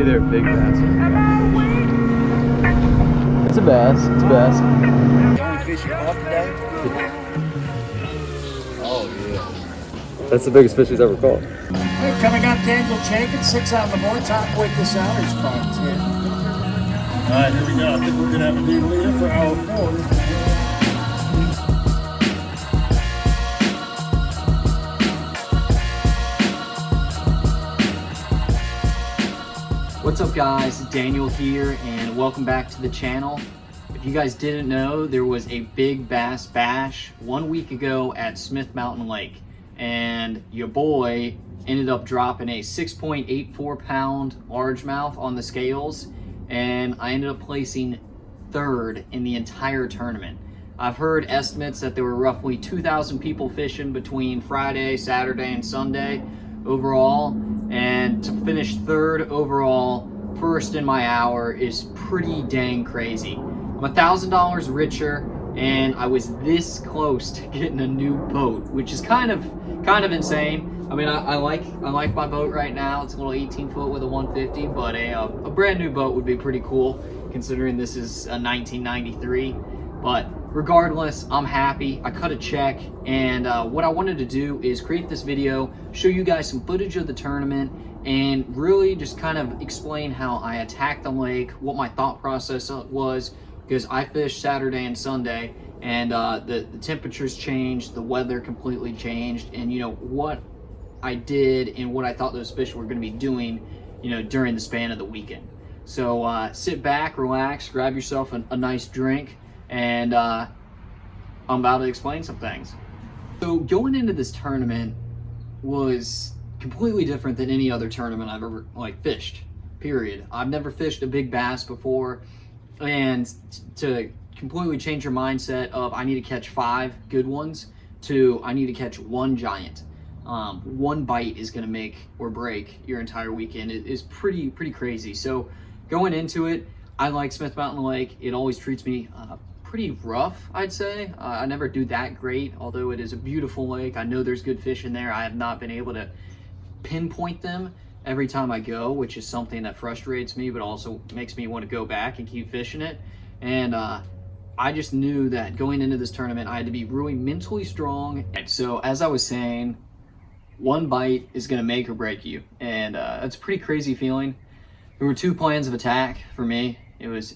either a big bass or a catfish. It's a bass. It's a bass. The only fish you caught today? Oh, yeah. That's the biggest fish he's ever caught. Hey, coming up, Daniel Jenkins, 6 on the board, top weight this hour is 5'10". All right, here we go. I think we're going to have a new leader for hour 4. What's up guys, Daniel here and welcome back to the channel. If you guys didn't know, there was a big bass bash 1 week ago at Smith Mountain Lake and your boy ended up dropping a 6.84 pound largemouth on the scales and I ended up placing 3rd in the entire tournament. I've heard estimates that there were roughly 2,000 people fishing between Friday, Saturday, and Sunday overall, and to finish 3rd overall, 1st in my hour is pretty dang crazy. I'm $1,000 richer, and I was this close to getting a new boat, which is kind of insane. I mean, I like my boat right now. It's a little 18-foot with a 150, but a brand new boat would be pretty cool, considering this is a 1993. But regardless, I'm happy. I cut a check, and what I wanted to do is create this video, show you guys some footage of the tournament, and really just kind of explain how I attacked the lake, what my thought process was, because I fished Saturday and Sunday, and the temperatures changed, the weather completely changed, and you know what I did and what I thought those fish were going to be doing, you know, during the span of the weekend. So sit back, relax, grab yourself a nice drink, and I'm about to explain some things. So going into this tournament was completely different than any other tournament I've ever fished, period. I've never fished a big bass before, and to completely change your mindset of I need to catch 5 good ones to I need to catch 1 giant. One bite is going to make or break your entire weekend. It is pretty crazy. So going into it, I like Smith Mountain Lake. It always treats me pretty rough, I'd say. I never do that great, although it is a beautiful lake. I know there's good fish in there. I have not been able to pinpoint them every time I go, which is something that frustrates me, but also makes me want to go back and keep fishing it. And I just knew that going into this tournament, I had to be really mentally strong. So as I was saying, 1 bite is going to make or break you. And it's a pretty crazy feeling. There were 2 plans of attack for me. It was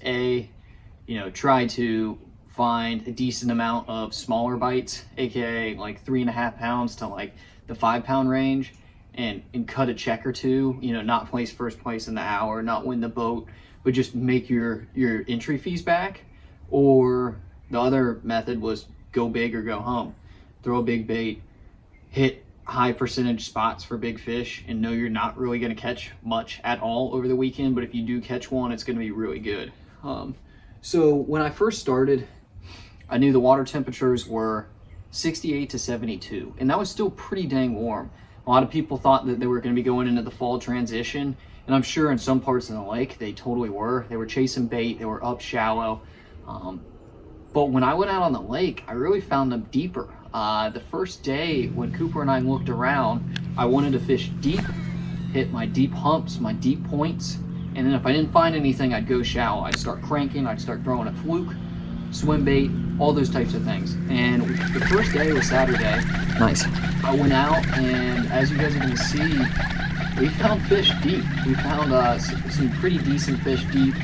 try to find a decent amount of smaller bites, aka like 3.5 pounds to like the 5 pound range, and cut a check or 2, not place first place in the hour, not win the boat, but just make your entry fees back. Or the other method was go big or go home. Throw a big bait, hit high percentage spots for big fish, and know you're not really going to catch much at all over the weekend, but if you do catch one, it's going to be really good. So when I first started, I knew the water temperatures were 68 to 72, and that was still pretty dang warm. A lot of people thought that they were going to be going into the fall transition, and I'm sure in some parts of the lake they totally were. They were chasing bait, they were up shallow. But when I went out on the lake, I really found them deeper. The first day when Cooper and I looked around, I wanted to fish deep, hit my deep humps, my deep points, and then if I didn't find anything, I'd go shallow. I'd start cranking, I'd start throwing a fluke, swim bait, all those types of things. And the first day was Saturday. Nice. I went out, and as you guys are going to see, we found fish deep. We found some pretty decent fish deep.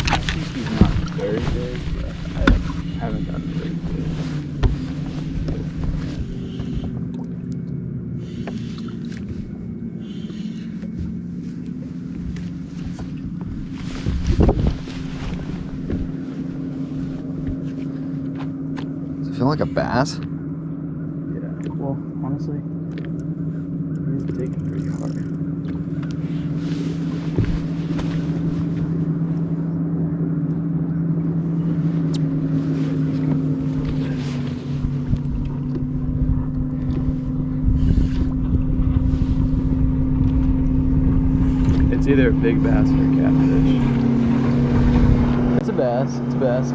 I think he's not very big, but I haven't gotten very big. Does it feel like a bass? Yeah, well, honestly, he's digging pretty hard. It's either a big bass or a catfish. It's a bass. It's a bass.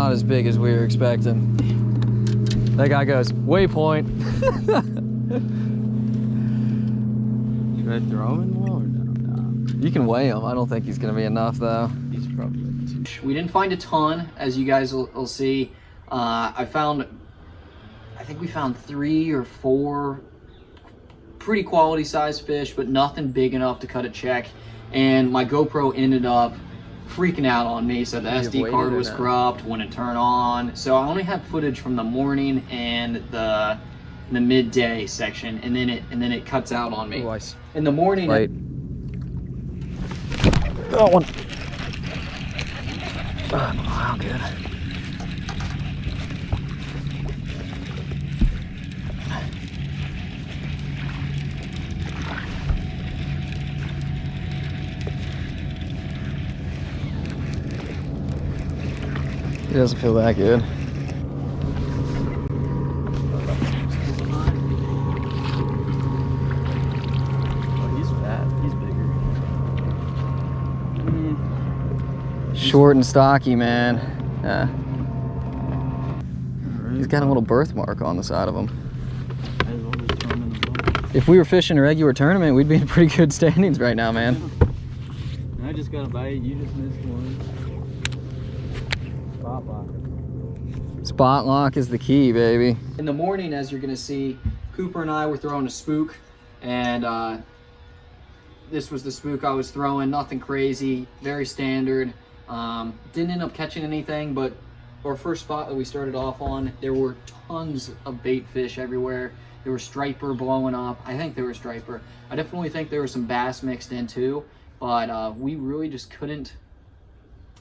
not as big as we were expecting. That guy goes, waypoint. Should I throw him in low or no? You can weigh him. I don't think he's gonna be enough though. He's probably like 2. We didn't find a ton, as you guys will see. I think we found 3 or 4 pretty quality sized fish, but nothing big enough to cut a check. And my GoPro ended up freaking out on me, so the SD card was corrupt, wouldn't turn on. So I only had footage from the morning and the midday section, and then it cuts out on me. Ooh, in the morning. Right. That one. Wow, good. It doesn't feel that good. Oh, he's fat. He's bigger. Short and stocky, man. Yeah. He's got a little birthmark on the side of him. Might as well just throw him in the boat. If we were fishing a regular tournament, we'd be in pretty good standings right now, man. I just got a bite. You just missed one. Spot lock. Spot lock is the key, baby. In the morning, as you're gonna see, Cooper and I were throwing a spook, and this was the spook I was throwing. Nothing crazy, very standard. Didn't end up catching anything, but our first spot that we started off on, there were tons of bait fish everywhere. There were striper blowing up. I think there were striper. I definitely think there was some bass mixed in too, but we really just couldn't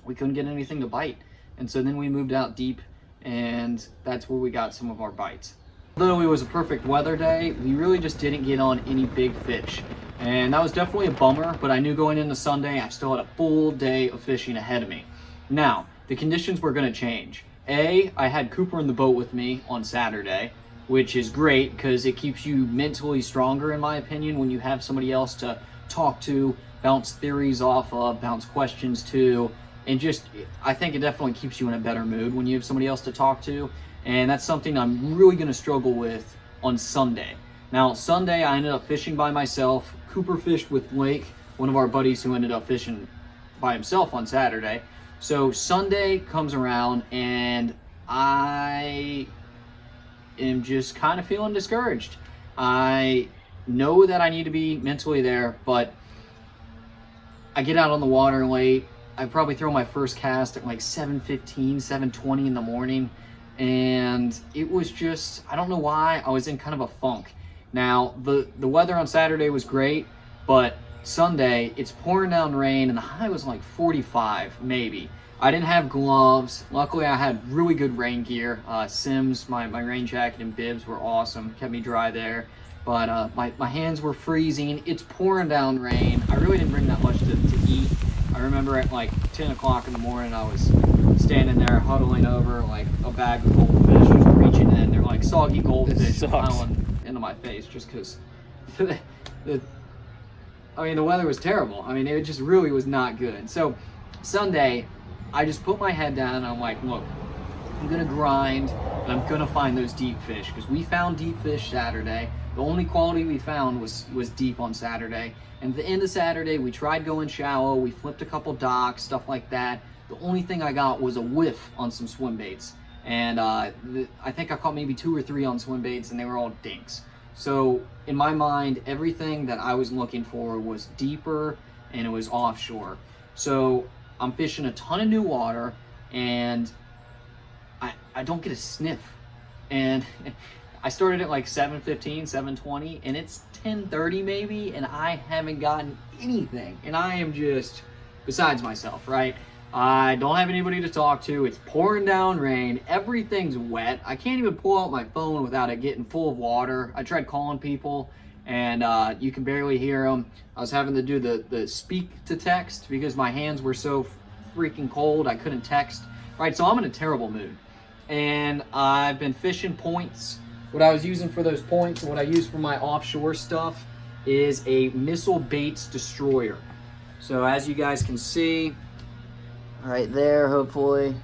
get anything to bite. And so then we moved out deep, and that's where we got some of our bites. Although it was a perfect weather day, we really just didn't get on any big fish. And that was definitely a bummer, but I knew going into Sunday, I still had a full day of fishing ahead of me. Now, the conditions were gonna change. I had Cooper in the boat with me on Saturday, which is great because it keeps you mentally stronger, in my opinion, when you have somebody else to talk to, bounce theories off of, bounce questions to, and just, I think it definitely keeps you in a better mood when you have somebody else to talk to. And that's something I'm really gonna struggle with on Sunday. Now, Sunday, I ended up fishing by myself. Cooper fished with Blake, one of our buddies who ended up fishing by himself on Saturday. So Sunday comes around, and I am just kind of feeling discouraged. I know that I need to be mentally there, but I get out on the water late. I probably throw my first cast at like 7:15, 7:20 in the morning. And it was just, I don't know why, I was in kind of a funk. Now, the weather on Saturday was great, but Sunday, it's pouring down rain, and the high was like 45, maybe. I didn't have gloves. Luckily, I had really good rain gear. Sims, my rain jacket and bibs were awesome, kept me dry there. But my hands were freezing. It's pouring down rain. I really didn't bring that much to eat. I remember at like 10 o'clock in the morning, I was standing there huddling over like a bag of goldfish, just reaching in. They're like soggy goldfish piling into my face just because the weather was terrible. I mean, it just really was not good. So Sunday, I just put my head down and I'm like, look, I'm gonna grind and I'm gonna find those deep fish, because we found deep fish Saturday. The only quality we found was deep on Saturday. And at the end of Saturday, we tried going shallow. We flipped a couple docks, stuff like that. The only thing I got was a whiff on some swim baits. And I think I caught maybe 2 or 3 on swim baits, and they were all dinks. So in my mind, everything that I was looking for was deeper and it was offshore. So I'm fishing a ton of new water, and I don't get a sniff. And I started at like 7:15, 7:20, and it's 10:30 maybe, and I haven't gotten anything. And I am just besides myself, right? I don't have anybody to talk to. It's pouring down rain. Everything's wet. I can't even pull out my phone without it getting full of water. I tried calling people, and you can barely hear them. I was having to do the speak to text because my hands were so freaking cold I couldn't text. Right, so I'm in a terrible mood. And I've been fishing points. What I was using for those points and what I use for my offshore stuff is a missile baits destroyer. So as you guys can see, right there, hopefully,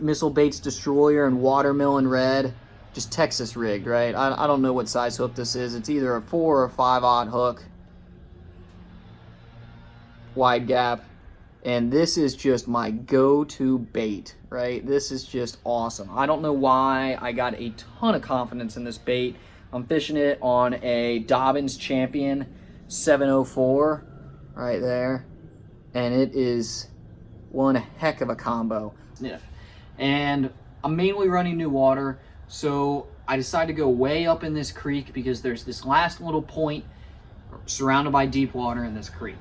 Missile Baits Destroyer and Watermelon Red, just Texas rigged, right? I don't know what size hook this is. It's either a 4 or 5/0 hook, wide gap, and this is just my go-to bait, right? This is just awesome. I don't know why I got a ton of confidence in this bait. I'm fishing it on a Dobyns Champion 704 right there, and it is one heck of a combo. Sniff. And I'm mainly running new water, so I decided to go way up in this creek because there's this last little point surrounded by deep water in this creek.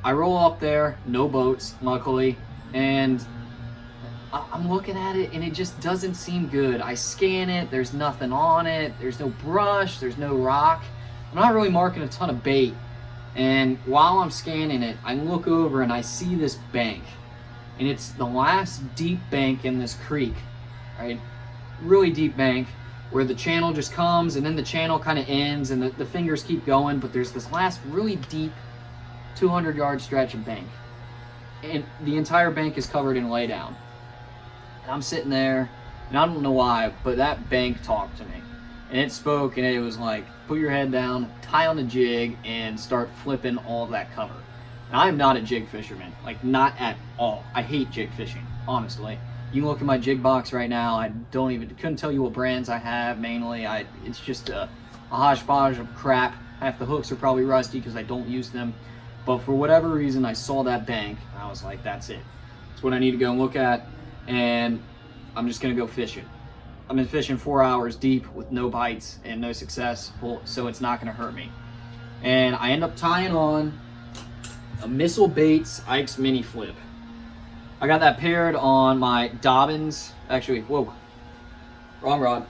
I roll up there, no boats, luckily, and I'm looking at it and it just doesn't seem good. I scan it, there's nothing on it, there's no brush, there's no rock. I'm not really marking a ton of bait. And while I'm scanning it, I look over and I see this bank. And it's the last deep bank in this creek, right? Really deep bank where the channel just comes and then the channel kind of ends and the fingers keep going, but there's this last really deep 200-yard stretch of bank. And the entire bank is covered in laydown. And I'm sitting there, and I don't know why, but that bank talked to me. And it spoke, and it was like, put your head down, tie on the jig, and start flipping all that cover. And I'm not a jig fisherman, like not at all. I hate jig fishing, honestly. You can look at my jig box right now, I couldn't tell you what brands I have, mainly. It's just a hodgepodge of crap. Half the hooks are probably rusty because I don't use them. But for whatever reason, I saw that bank, and I was like, that's it. It's what I need to go and look at, and I'm just gonna go fishing. I've been fishing 4 hours deep with no bites and no success, so it's not gonna hurt me. And I end up tying on a Missile Baits Ike's Miniflip. I got that paired on my Dobyns, actually, whoa, wrong rod,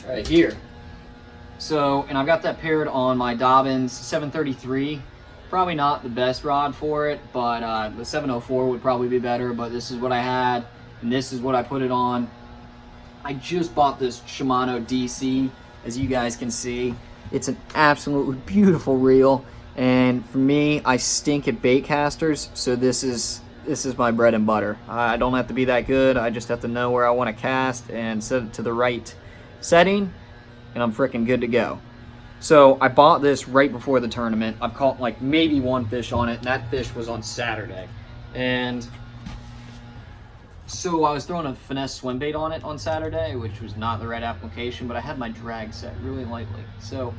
right here. So, and I've got that paired on my Dobyns 733. Probably not the best rod for it, but the 704 would probably be better, but this is what I had, and this is what I put it on. I just bought this Shimano DC, as you guys can see. It's an absolutely beautiful reel, and for me, I stink at bait casters, so this is my bread and butter. I don't have to be that good, I just have to know where I want to cast and set it to the right setting, and I'm freaking good to go. So I bought this right before the tournament. I've caught like maybe one fish on it, and that fish was on Saturday. And so I was throwing a finesse swim bait on it on Saturday, which was not the right application, but I had my drag set really lightly. So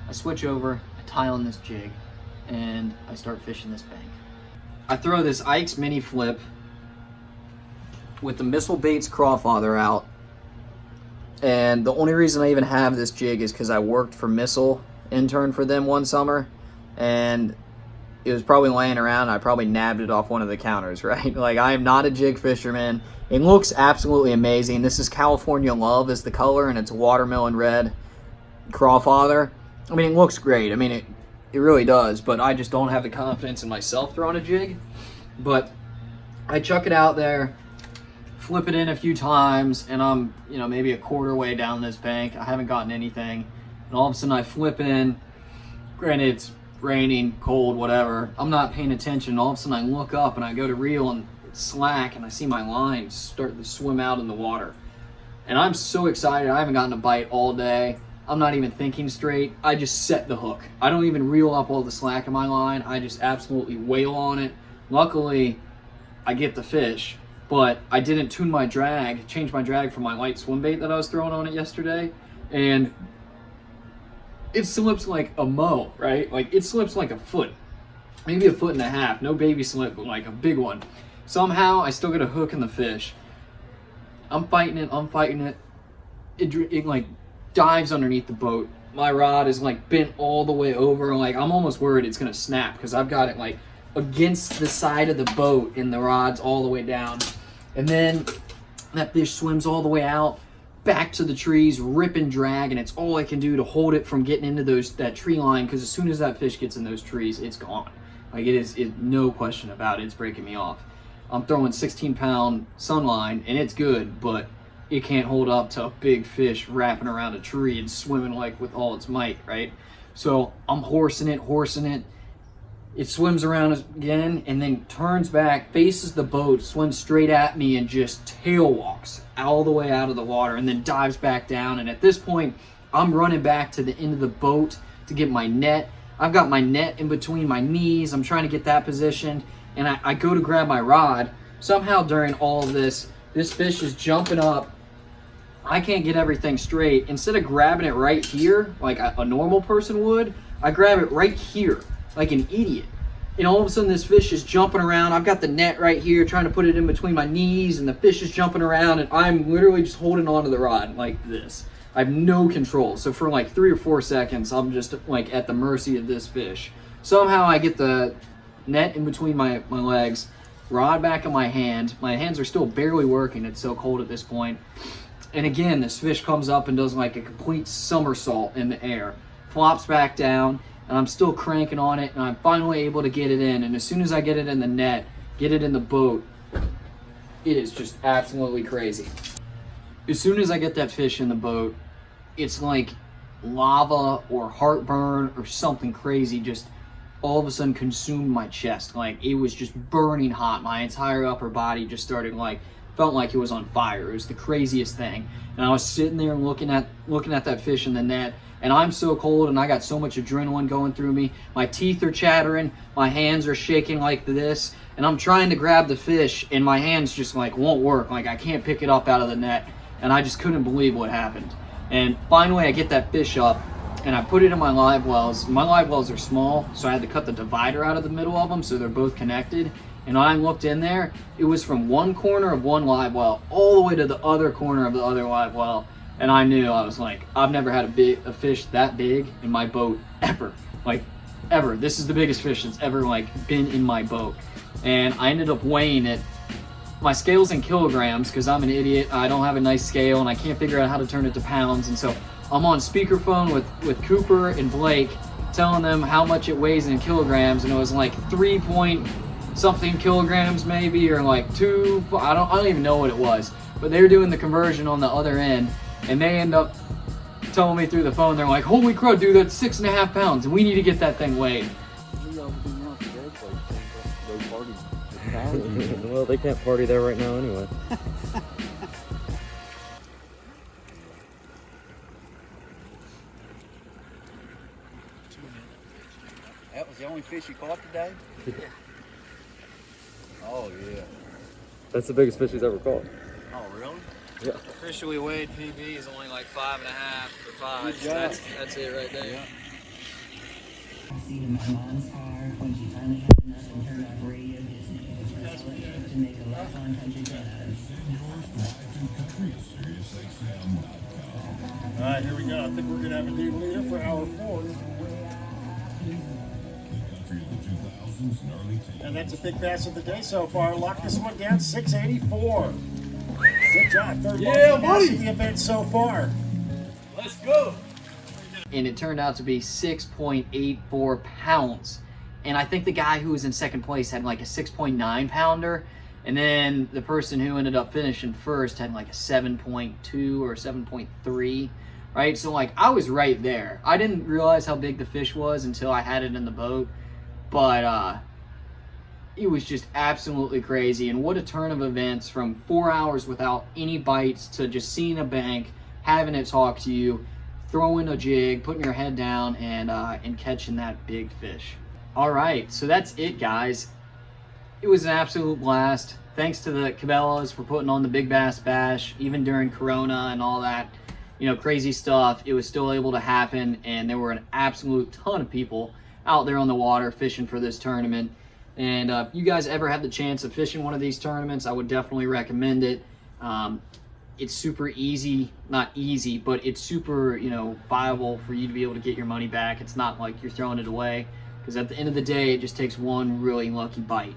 I switch over, I tie on this jig, and I start fishing this bank. I throw this Ike's Miniflip with the Missile Baits Crawfather out. And the only reason I even have this jig is because I worked for Missile, intern for them one summer, and it was probably laying around, and I probably nabbed it off one of the counters, right? Like, I am not a jig fisherman. It looks absolutely amazing. This is California Love is the color, and it's watermelon red crawfather. I mean, it looks great. I mean, it really does, but I just don't have the confidence in myself throwing a jig. But I chuck it out there, flip it in a few times, and I'm, maybe a quarter way down this bank. I haven't gotten anything, and all of a sudden I flip in. Granted, it's raining, cold, whatever. I'm not paying attention. All of a sudden I look up and I go to reel and it's slack, and I see my line start to swim out in the water. And I'm so excited. I haven't gotten a bite all day. I'm not even thinking straight. I just set the hook. I don't even reel up all the slack in my line. I just absolutely wail on it. Luckily, I get the fish, but I didn't tune my drag, change my drag from my light swim bait that I was throwing on it yesterday, and it slips like a moe, right? Like, it slips like a foot, maybe a foot and a half. No baby slip, but like a big one. Somehow, I still get a hook in the fish. I'm fighting it. It like dives underneath the boat. My rod is like bent all the way over. Like, I'm almost worried it's gonna snap because I've got it like against the side of the boat and the rod's all the way down. And then that fish swims all the way out, back to the trees, rip and drag, and it's all I can do to hold it from getting into that tree line, because as soon as that fish gets in those trees, it's gone. Like, it's no question about it, it's breaking me off. I'm throwing 16-pound sunline, and it's good, but it can't hold up to a big fish wrapping around a tree and swimming like with all its might, right? So I'm horsing it. It swims around again and then turns back, faces the boat, swims straight at me, and just tail walks all the way out of the water and then dives back down. And at this point, I'm running back to the end of the boat to get my net. I've got my net in between my knees. I'm trying to get that positioned, and I go to grab my rod. Somehow during all of this fish is jumping up. I can't get everything straight. Instead of grabbing it right here, like a normal person would, I grab it right here, like an idiot. And all of a sudden this fish is jumping around. I've got the net right here, trying to put it in between my knees, and the fish is jumping around, and I'm literally just holding onto the rod like this. I have no control. So for like 3 or 4 seconds, I'm just like at the mercy of this fish. Somehow I get the net in between my legs, rod back in my hand. My hands are still barely working. It's so cold at this point. And again, this fish comes up and does like a complete somersault in the air, flops back down, and I'm still cranking on it, and I'm finally able to get it in. And as soon as I get it in the net, get it in the boat, it is just absolutely crazy. As soon as I get that fish in the boat, it's like lava or heartburn or something crazy just all of a sudden consumed my chest. Like, it was just burning hot. My entire upper body just started like, felt like it was on fire. It was the craziest thing. And I was sitting there looking at that fish in the net, and I'm so cold, and I got so much adrenaline going through me. My teeth are chattering, my hands are shaking like this, and I'm trying to grab the fish, and my hands just like won't work. Like, I can't pick it up out of the net, and I just couldn't believe what happened. And finally I get that fish up, and I put it in my live wells. My live wells are small, so I had to cut the divider out of the middle of them so they're both connected. And when I looked in there, it was from one corner of one live well all the way to the other corner of the other live well. And I knew, I was like, I've never had a fish that big in my boat ever. Like, ever. This is the biggest fish that's ever like been in my boat. And I ended up weighing it. My scale's in kilograms because I'm an idiot. I don't have a nice scale, and I can't figure out how to turn it to pounds. And so I'm on speakerphone with Cooper and Blake, telling them how much it weighs in kilograms, and it was like 3 point something kilograms maybe, or like 2. I don't even know what it was. But they're doing the conversion on the other end, and they end up telling me through the phone, they're like, holy crud, dude, that's 6.5 pounds, and we need to get that thing weighed. Well, they can't party there right now anyway. That was the only fish you caught today? Oh, yeah. That's the biggest fish he's ever caught. Oh, really? Yeah. Officially weighed PB is only like 5.5 or 5. Good So job. that's it right there. Yeah. Seat in my mom's car when she finally had enough and turned off radio to make a left on country drive. All right, here we go. I think we're going to have a new leader for hour 4. And that's a big bass of the day so far. Lock this one down, 684. Good job. Third bass of the event so far. Let's go. And it turned out to be 6.84 pounds. And I think the guy who was in second place had like a 6.9 pounder. And then the person who ended up finishing first had like a 7.2 or 7.3, right? So like I was right there. I didn't realize how big the fish was until I had it in the boat. But it was just absolutely crazy. And what a turn of events, from 4 hours without any bites to just seeing a bank, having it talk to you, throwing a jig, putting your head down, and catching that big fish. All right, so that's it, guys. It was an absolute blast. Thanks to the Cabela's for putting on the Big Bass Bash, even during Corona and all that, crazy stuff. It was still able to happen, and there were an absolute ton of people out there on the water fishing for this tournament. And if you guys ever have the chance of fishing one of these tournaments, I would definitely recommend it. It's super easy, not easy, but it's super, viable for you to be able to get your money back. It's not like you're throwing it away, because at the end of the day, it just takes one really lucky bite.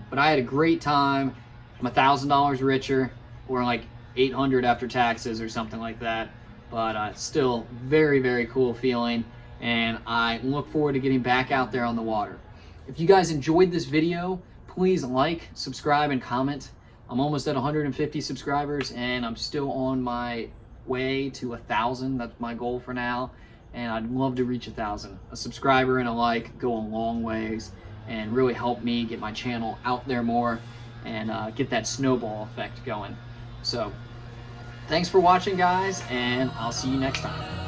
But I had a great time. I'm $1,000 richer, or like $800 after taxes or something like that. But still very, very cool feeling. And I look forward to getting back out there on the water. If you guys enjoyed this video, please like, subscribe, and comment. I'm almost at 150 subscribers, and I'm still on my way to 1,000. That's my goal for now. and I'd love to reach 1,000. A subscriber and a like go a long ways and really help me get my channel out there more and get that snowball effect going. So thanks for watching, guys, and I'll see you next time.